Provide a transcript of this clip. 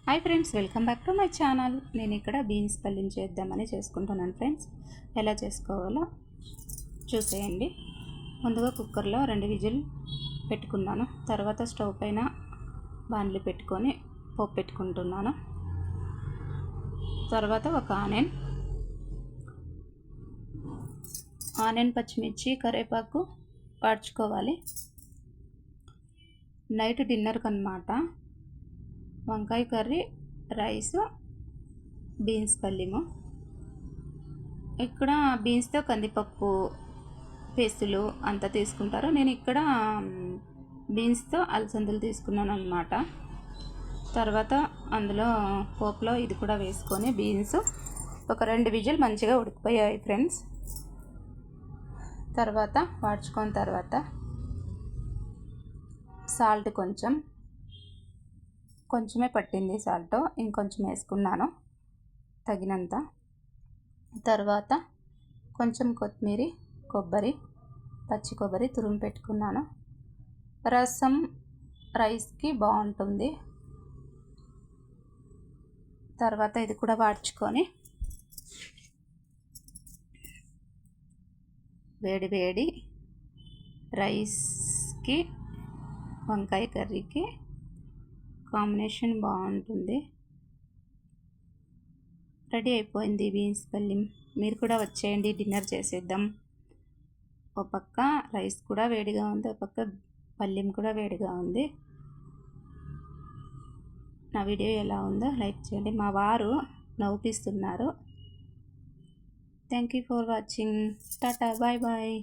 Hi friends, welcome back to my channel. నేను ఇక్కడ beans పల్లీని చేద్దామని చేసుకుంటున్నాను ఫ్రెండ్స్. ఎలా చేసుకోవాలో చూసేయండి. ముందుగా కుక్కర్లో 2 విజిల్ పెట్టుకున్నాను. తర్వాత స్టవ్ పైన బాండ్లీ పెట్టుకొని పోపు పెట్టుకుంటున్నాను. తర్వాత ఒక ఆనియన్, పచ్చిమిర్చి, కరివేపాకు వాడ్చుకోవాలి. నైట్ డిన్నర్కి అన్నమాట. వంకాయ కర్రీ, రైస్, బీన్స్ పల్లీము. ఇక్కడ బీన్స్తో కందిపప్పు పేస్టులు అంతా తీసుకుంటారు. నేను ఇక్కడ బీన్స్తో అలసందలు తీసుకున్నాను అన్నమాట. తర్వాత అందులో పోపులో ఇది కూడా వేసుకొని బీన్స్ ఒక 2 విజిల్ మంచిగా ఉడికిపోయాయి ఫ్రెండ్స్. తర్వాత వాడ్చుకున్న తర్వాత సాల్ట్ కొంచెమే పట్టింది, సాల్ట్ ఇంకొంచెం వేసుకున్నాను తగినంత. తర్వాత కొంచెం కొత్తిమీర, పచ్చి కొబ్బరి తురుము పెట్టుకున్నాను. రసం రైస్కి బాగుంటుంది. తర్వాత ఇది కూడా వాడ్చుకొని వేడి రైస్కి వంకాయ కర్రీకి కాంబినేషన్ బాగుంటుంది. రెడీ అయిపోయింది బీన్స్ పల్లి. మీరు కూడా వచ్చేయండి, డిన్నర్ చేసేద్దాం. ఒక పక్క రైస్ కూడా వేడిగా ఉంది, ఒక పక్క పల్లీం కూడా వేడిగా ఉంది. నా వీడియో ఎలా ఉందో లైక్ చేయండి. మా వారు నవ్వుపిస్తున్నారు. Thank you for watching. టాటా, బాయ్ బాయ్.